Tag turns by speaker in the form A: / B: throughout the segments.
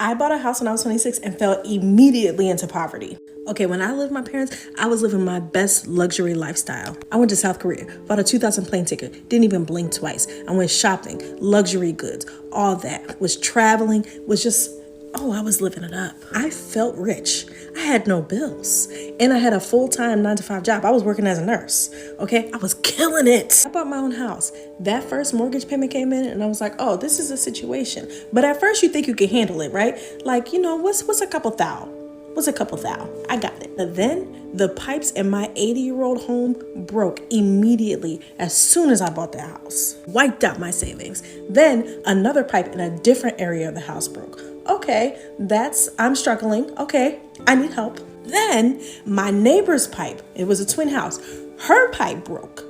A: I bought a house when I was 26 and fell immediately into poverty. Okay, when I lived with my parents, I was living my best luxury lifestyle. I went to South Korea, bought a 2,000 plane ticket, didn't even blink twice. I went shopping, luxury goods, all that. Was traveling, was just, I was living it up. I felt rich. I had no bills. And I had a full-time 9-to-5 job. I was working as a nurse, okay? I was killing it. I bought my own house. That first mortgage payment came in and I was like, oh, this is a situation. But at first you think you can handle it, right? Like, what's a couple thou? What's a couple thou? I got it. But then the pipes in my 80-year-old home broke immediately as soon as I bought the house. Wiped out my savings. Then another pipe in a different area of the house broke. Okay, I'm struggling. Okay, I need help. Then my neighbor's pipe, it was a twin house, her pipe broke.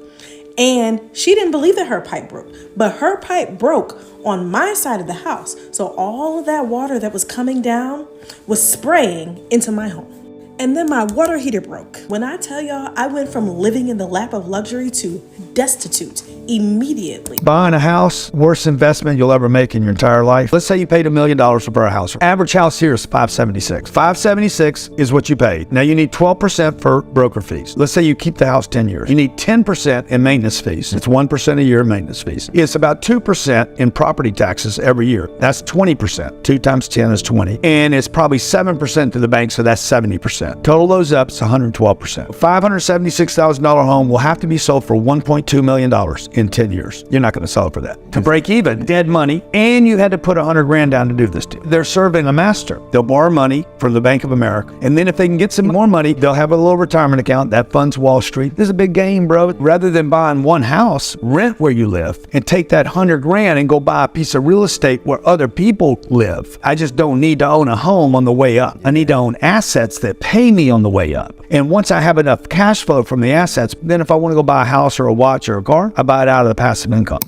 A: And she didn't believe that her pipe broke, but her pipe broke on my side of the house. So all of that water that was coming down was spraying into my home. And then my water heater broke. When I tell y'all, I went from living in the lap of luxury to destitute immediately.
B: Buying a house, worst investment you'll ever make in your entire life. Let's say you paid $1 million to buy a house. Average house here is $576. $576 is what you paid. Now you need 12% for broker fees. Let's say you keep the house 10 years. You need 10% in maintenance fees. It's 1% a year in maintenance fees. It's about 2% in property taxes every year. That's 20%. 2 times 10 is 20. And it's probably 7% to the bank, so that's 70%. Total those up, it's 112%. $576,000 home will have to be sold for $1.2 million in 10 years. You're not going to sell it for that. To break even, dead money, and you had to put $100,000 down to do this deal. They're serving a master. They'll borrow money from the Bank of America, and then if they can get some more money, they'll have a little retirement account that funds Wall Street. This is a big game, bro. Rather than buying one house, rent where you live, and take that $100,000 and go buy a piece of real estate where other people live. I just don't need to own a home on the way up. I need to own assets that pay me on the way up. And once I have enough cash flow from the assets, then if I want to go buy a house or a watch or a car, I buy it out of the passive income.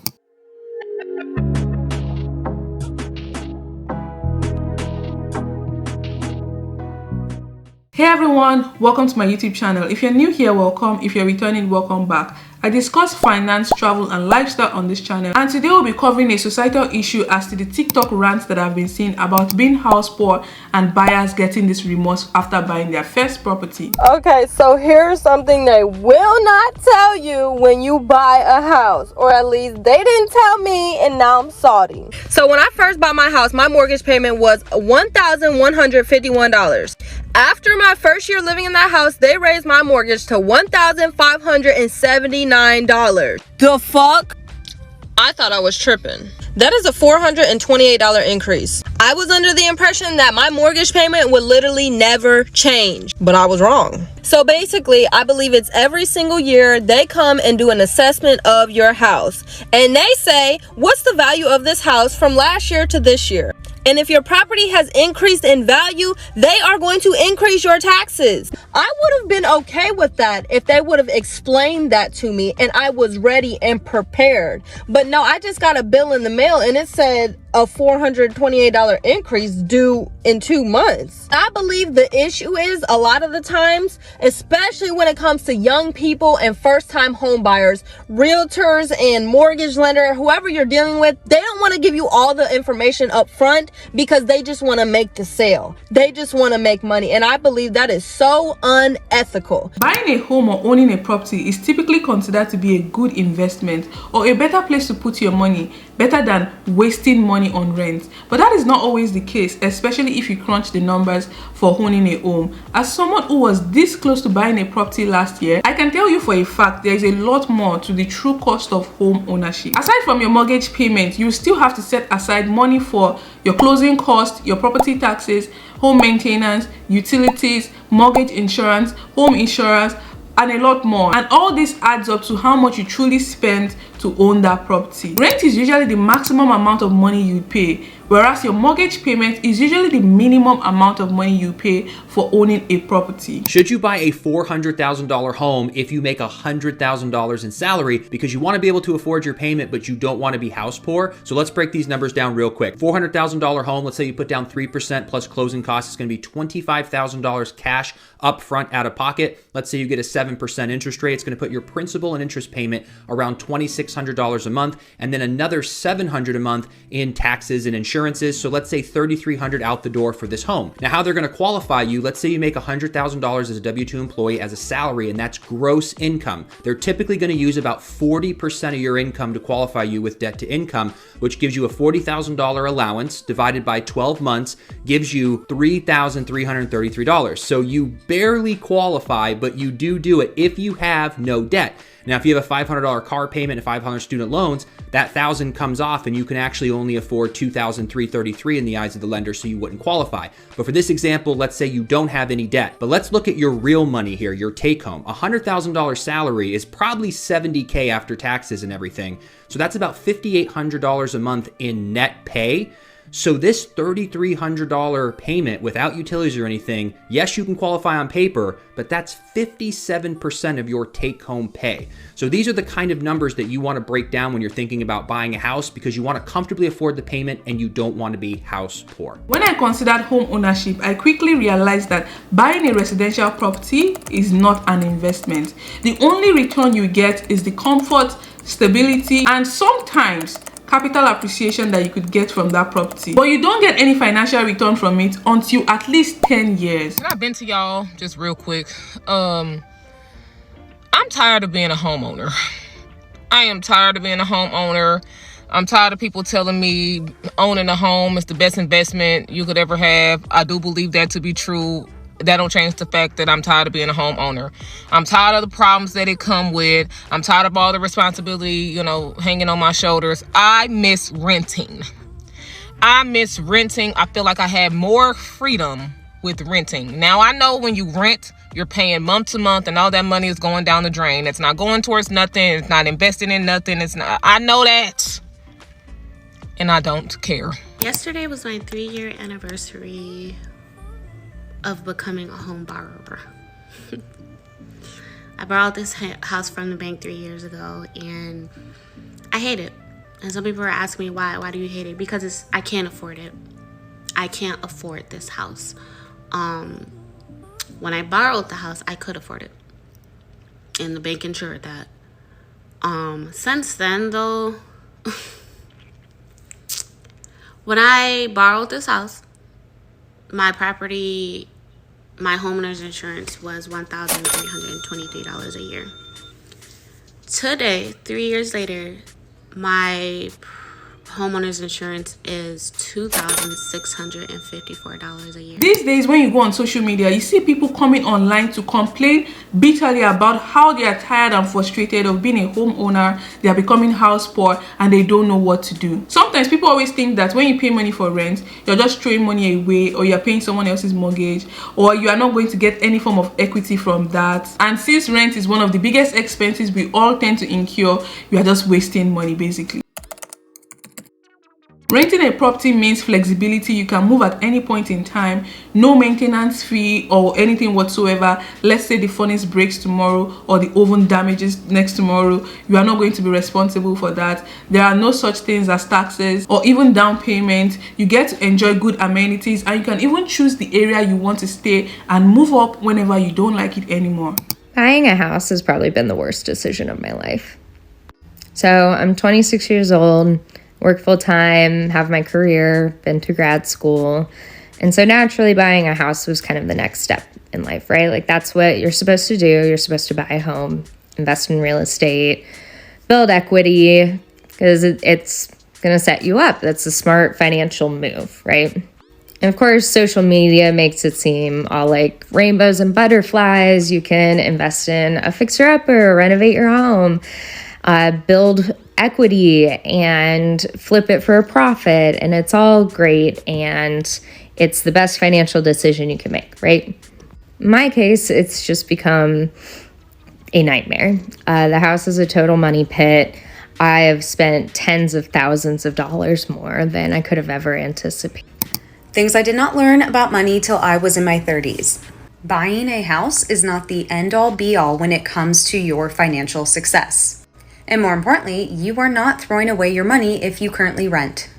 C: Hey everyone, welcome to my YouTube channel. If you're new here, welcome. If you're returning, welcome back. I discuss finance, travel, and lifestyle on this channel, and today we'll be covering a societal issue as to the TikTok rants that I've been seeing about being house poor and buyers getting this remorse after buying their first property.
D: Okay, so here's something they will not tell you when you buy a house, or at least they didn't tell me, and now I'm salty. So when I first bought my house, my mortgage payment was $1,151. After my first year living in that house, they raised my mortgage to $1,579. The fuck? I thought I was tripping. That is a $428 increase. I was under the impression that my mortgage payment would literally never change, but I was wrong. So basically, I believe it's every single year they come and do an assessment of your house. And they say, what's the value of this house from last year to this year? And if your property has increased in value, they are going to increase your taxes. I would have been okay with that if they would have explained that to me and I was ready and prepared. But no, I just got a bill in the mail and it said a $428 increase due in 2 months. I believe the issue is a lot of the times, especially when it comes to young people and first-time home buyers, realtors and mortgage lender, whoever you're dealing with, they don't want to give you all the information up front because they just want to make the sale. They just want to make money. And I believe that is so unethical.
C: Buying a home or owning a property is typically considered to be a good investment or a better place to put your money, better than wasting money on rent. But that is not always the case, especially if you crunch the numbers for owning a home. As someone who was this close to buying a property last year, I can tell you for a fact there is a lot more to the true cost of home ownership. Aside from your mortgage payment, you still have to set aside money for your closing costs, your property taxes, home maintenance, utilities, mortgage insurance, home insurance, and a lot more. And all this adds up to how much you truly spend to own that property. Rent is usually the maximum amount of money you pay, whereas your mortgage payment is usually the minimum amount of money you pay for owning a property.
E: Should you buy a $400,000 home if you make $100,000 in salary because you want to be able to afford your payment but you don't want to be house poor? So let's break these numbers down real quick. $400,000 home, let's say you put down 3% plus closing costs, it's going to be $25,000 cash up front out of pocket. Let's say you get a 7% interest rate, it's going to put your principal and interest payment around $2,600 $600 a month, and then another $700 a month in taxes and insurances. So let's say $3,300 out the door for this home. Now, how they're going to qualify you, let's say you make $100,000 as a W-2 employee as a salary, and that's gross income. They're typically going to use about 40% of your income to qualify you with debt to income, which gives you a $40,000 allowance divided by 12 months, gives you $3,333. So you barely qualify, but you do it if you have no debt. Now, if you have a $500 car payment and $500 student loans, that $1,000 comes off and you can actually only afford $2,333 in the eyes of the lender, so you wouldn't qualify. But for this example, let's say you don't have any debt. But let's look at your real money here, your take home. A $100,000 salary is probably $70K after taxes and everything. So that's about $5,800 a month in net pay. So this $3,300 payment without utilities or anything, yes, you can qualify on paper, but that's 57% of your take-home pay. So these are the kind of numbers that you want to break down when you're thinking about buying a house, because you want to comfortably afford the payment and you don't want to be house poor.
C: When I considered home ownership, I quickly realized that buying a residential property is not an investment. The only return you get is the comfort, stability, and sometimes capital appreciation that you could get from that property, but you don't get any financial return from it until at least 10 years.
F: And I've been to y'all just real quick. I'm tired of being a homeowner. I am tired of being a homeowner. I'm tired of people telling me owning a home is the best investment you could ever have. I do believe that to be true. That don't change the fact that I'm tired of being a homeowner. I'm tired of the problems that it come with. I'm tired of all the responsibility, hanging on my shoulders. I miss renting. I feel like I had more freedom with renting. Now, I know when you rent, you're paying month to month and all that money is going down the drain. It's not going towards nothing. It's not investing in nothing. I know that. And I don't care.
G: Yesterday was my 3-year anniversary of becoming a home borrower. I borrowed this house from the bank 3 years ago, and I hate it. And some people are asking me why. Why do you hate it? Because I can't afford it. I can't afford this house. When I borrowed the house, I could afford it, and the bank insured that. Since then, though, when I borrowed this house, my homeowner's insurance was $1,323 a year. Today, 3 years later, my homeowner's insurance is $2,654 a year.
C: These days, when you go on social media, you see people coming online to complain bitterly about how they are tired and frustrated of being a homeowner. They are becoming house poor and they don't know what to do. Sometimes people always think that when you pay money for rent, you're just throwing money away, or you're paying someone else's mortgage, or you are not going to get any form of equity from that. And since rent is one of the biggest expenses we all tend to incur, you are just wasting money basically. Renting a property means flexibility. You can move at any point in time, no maintenance fee or anything whatsoever. Let's say the furnace breaks tomorrow or the oven damages next tomorrow. You are not going to be responsible for that. There are no such things as taxes or even down payment. You get to enjoy good amenities, and you can even choose the area you want to stay and move up whenever you don't like it anymore.
H: Buying a house has probably been the worst decision of my life. So I'm 26 years old. Work full-time, have my career, been to grad school. And so naturally buying a house was kind of the next step in life, right? Like that's what you're supposed to do. You're supposed to buy a home, invest in real estate, build equity, because it's going to set you up. That's a smart financial move, right? And of course, social media makes it seem all like rainbows and butterflies. You can invest in a fixer-upper, renovate your home, build equity and flip it for a profit, and it's all great and it's the best financial decision you can make, right? In my case, it's just become a nightmare. The house is a total money pit. I have spent tens of thousands of dollars more than I could have ever anticipated.
I: Things I did not learn about money till I was in my 30s. Buying a house is not the end-all be-all when it comes to your financial success. And more importantly, you are not throwing away your money if you currently rent.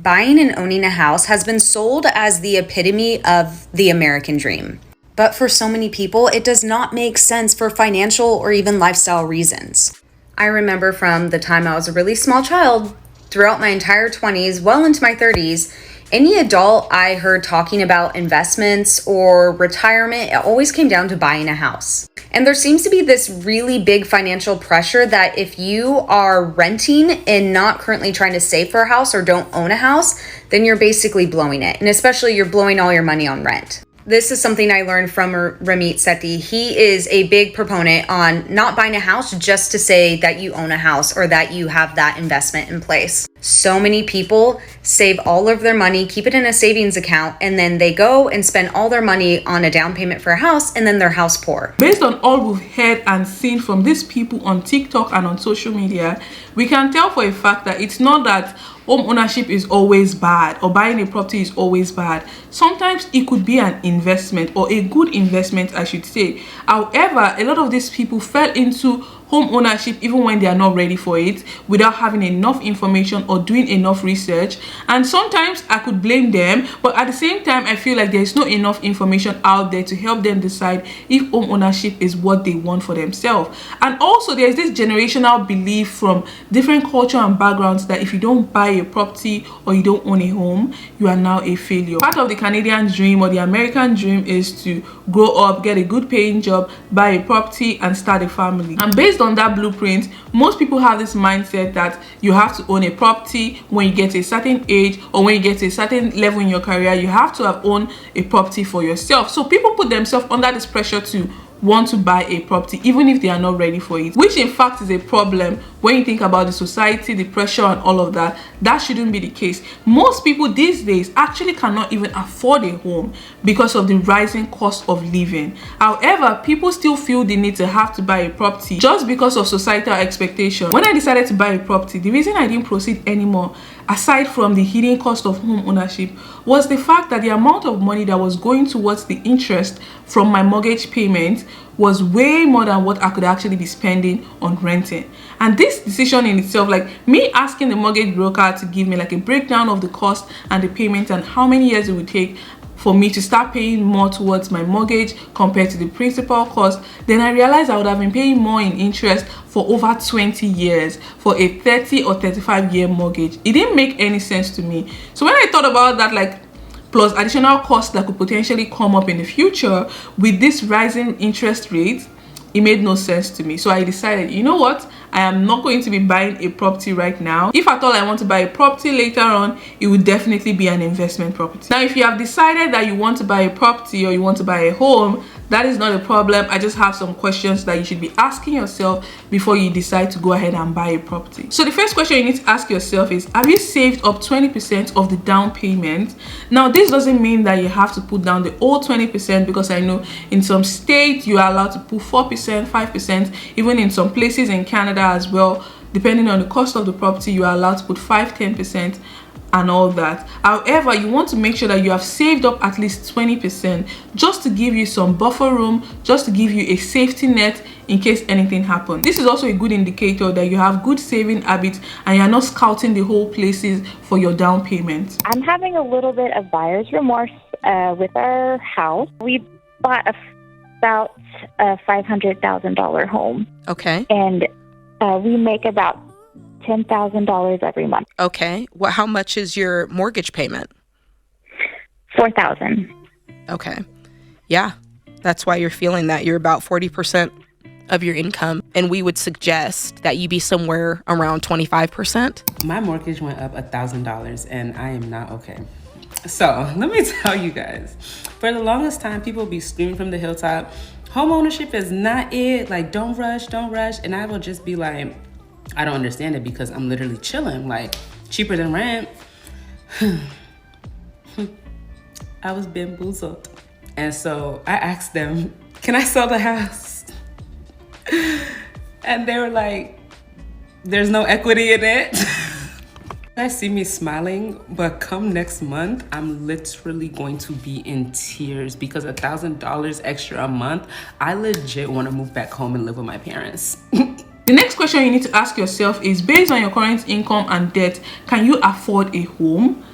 I: Buying and owning a house has been sold as the epitome of the American dream. But for so many people, it does not make sense for financial or even lifestyle reasons. I remember from the time I was a really small child, throughout my entire 20s, well into my 30s, any adult I heard talking about investments or retirement, it always came down to buying a house. And there seems to be this really big financial pressure that if you are renting and not currently trying to save for a house or don't own a house, then you're basically blowing it. And especially you're blowing all your money on rent. This is something I learned from Ramit Sethi. He is a big proponent on not buying a house just to say that you own a house or that you have that investment in place. So many people save all of their money, keep it in a savings account, and then they go and spend all their money on a down payment for a house, and then they're house poor.
C: Based on all we've heard and seen from these people on TikTok and on social media, we can tell for a fact that it's not that home ownership is always bad or buying a property is always bad. Sometimes it could be an investment, or a good investment, I should say. However, a lot of these people fell into home ownership even when they are not ready for it, without having enough information or doing enough research. And sometimes I could blame them, but at the same time I feel like there's not enough information out there to help them decide if home ownership is what they want for themselves. And also there's this generational belief from different culture and backgrounds that if you don't buy a property or you don't own a home, you are now a failure. Part of the Canadian dream or the American dream is to grow up, get a good paying job, buy a property and start a family. And based on that blueprint, most people have this mindset that you have to own a property when you get to a certain age, or when you get to a certain level in your career, you have to have owned a property for yourself. So people put themselves under this pressure to want to buy a property even if they are not ready for it, which in fact is a problem when you think about the society, the pressure and all of that. That shouldn't be the case. Most people these days actually cannot even afford a home because of the rising cost of living. However, people still feel the need to have to buy a property just because of societal expectation. When I decided to buy a property, the reason I didn't proceed anymore, aside from the hidden cost of home ownership, was the fact that the amount of money that was going towards the interest from my mortgage payment was way more than what I could actually be spending on renting. And this decision in itself, like me asking the mortgage broker to give me like a breakdown of the cost and the payment and how many years it would take for me to start paying more towards my mortgage compared to the principal cost, then I realized I would have been paying more in interest for over 20 years for a 30 or 35-year mortgage. It didn't make any sense to me. So when I thought about that, like plus additional costs that could potentially come up in the future with this rising interest rate, it made no sense to me. So I decided, you know what, I am not going to be buying a property right now. If at all I want to buy a property later on, it would definitely be an investment property. Now, if you have decided that you want to buy a property or you want to buy a home, that is not a problem. I just have some questions that you should be asking yourself before you decide to go ahead and buy a property. So the first question you need to ask yourself is, have you saved up 20% of the down payment? Now, this doesn't mean that you have to put down the whole 20%, because I know in some states you are allowed to put 4%, 5%, even in some places in Canada as well. Depending on the cost of the property, you are allowed to put 5-10% and all that. However, you want to make sure that you have saved up at least 20%, just to give you some buffer room, just to give you a safety net in case anything happens. This is also a good indicator that you have good saving habits and you're not scouting the whole places for your down payment.
J: I'm having a little bit of buyer's remorse with our house. We bought about a $500,000 home.
K: Okay.
J: And we make about $10,000 every month.
K: Okay. How much is your mortgage payment?
J: $4,000.
K: Okay. Yeah. That's why you're feeling that. You're about 40% of your income. And we would suggest that you be somewhere around 25%.
L: My mortgage went up $1,000 and I am not okay. So let me tell you guys, for the longest time, people be screaming from the hilltop, home ownership is not it. Like, don't rush, don't rush. And I will just be like, I don't understand it, because I'm literally chilling, like cheaper than rent. I was bamboozled. And so I asked them, can I sell the house? And they were like, there's no equity in it. You guys see me smiling, but come next month, I'm literally going to be in tears, because $1,000 extra a month, I legit want to move back home and live with my parents.
C: The next question you need to ask yourself is, based on your current income and debt, can you afford a home?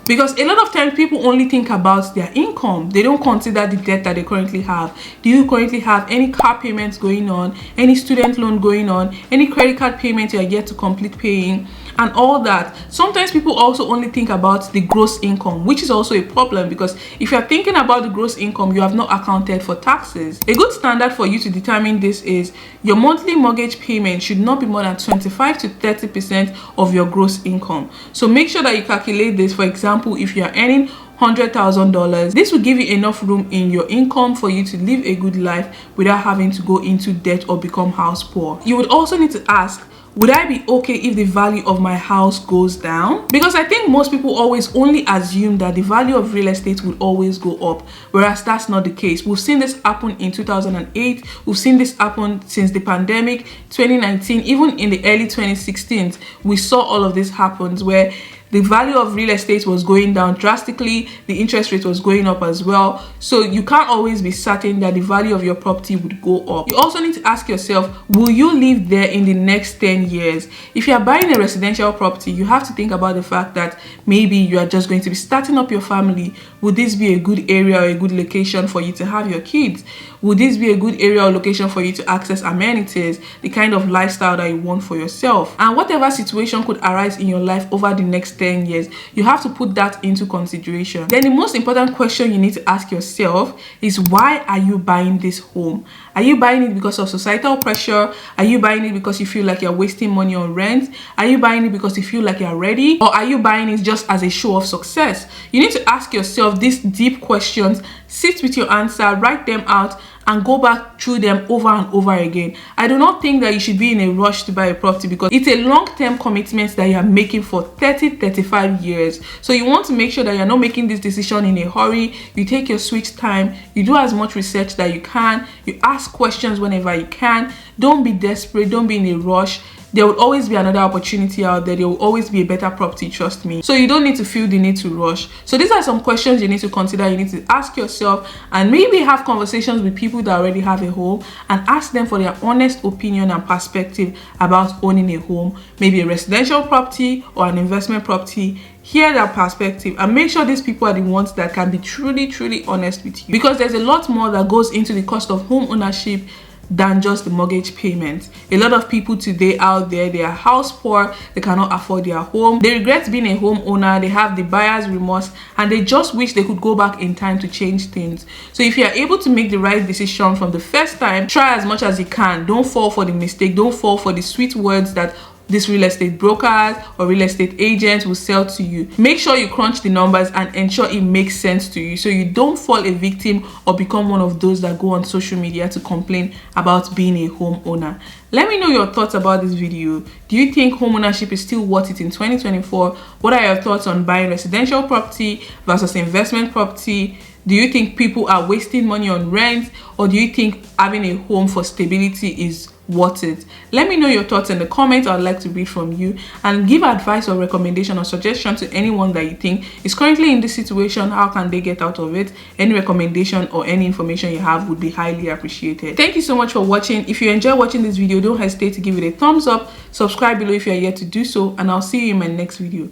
C: Because a lot of times people only think about their income. They don't consider the debt that they currently have. Do you currently have any car payments going on, any student loan going on, any credit card payment you are yet to complete paying, and all that? Sometimes people also only think about the gross income, which is also a problem, because if you are thinking about the gross income, you have not accounted for taxes. A good standard for you to determine this is your monthly mortgage payment should not be more than 25 to 30% of your gross income. So make sure that you calculate this. For example, if you are earning $100,000, this will give you enough room in your income for you to live a good life without having to go into debt or become house poor. You would also need to ask, would I be okay if the value of my house goes down? Because I think most people always only assume that the value of real estate will always go up, whereas that's not the case. We've seen this happen in 2008. We've seen this happen since the pandemic, 2019, even in the early 2016s. We saw all of this happen where the value of real estate was going down drastically, the interest rate was going up as well. So you can't always be certain that the value of your property would go up. You also need to ask yourself, will you live there in the next 10 years? If you are buying a residential property, you have to think about the fact that maybe you are just going to be starting up your family. Would this be a good area or a good location for you to have your kids? Would this be a good area or location for you to access amenities, the kind of lifestyle that you want for yourself? And whatever situation could arise in your life over the next 10 years, you have to put that into consideration. Then the most important question you need to ask yourself is, why are you buying this home? Are you buying it because of societal pressure? Are you buying it because you feel like you're wasting money on rent? Are you buying it because you feel like you're ready? Or are you buying it just as a show of success? You need to ask yourself these deep questions, sit with your answer, write them out, and go back through them over and over again. I do not think that you should be in a rush to buy a property, because it's a long-term commitment that you are making for 30-35 years. So you want to make sure that you're not making this decision in a hurry. You take your sweet time, you do as much research that you can, you ask questions whenever you can. Don't be desperate, don't be in a rush. There will always be another opportunity out there. There will always be a better property, trust me. So you don't need to feel the need to rush. So these are some questions you need to consider. You need to ask yourself, and maybe have conversations with people that already have a home and ask them for their honest opinion and perspective about owning a home, maybe a residential property or an investment property. Hear their perspective and make sure these people are the ones that can be truly honest with you, because there's a lot more that goes into the cost of home ownership than just the mortgage payment. A lot of people today out there, they are house poor, they cannot afford their home, they regret being a homeowner, they have the buyer's remorse, and they just wish they could go back in time to change things. So if you are able to make the right decision from the first time, try as much as you can. Don't fall for the mistake, don't fall for the sweet words that these real estate brokers or real estate agents will sell to you. Make sure you crunch the numbers and ensure it makes sense to you, so you don't fall a victim or become one of those that go on social media to complain about being a homeowner. Let me know your thoughts about this video. Do you think home ownership is still worth it in 2024? What are your thoughts on buying residential property versus investment property? Do you think people are wasting money on rent, or do you think having a home for stability is worth it? Let me know your thoughts in the comments. I'd like to read from you, and give advice or recommendation or suggestion to anyone that you think is currently in this situation. How can they get out of it? Any recommendation or any information you have would be highly appreciated. Thank you so much for watching. If you enjoy watching this video, don't hesitate to give it a thumbs up, subscribe below if you are yet to do so, and I'll see you in my next video.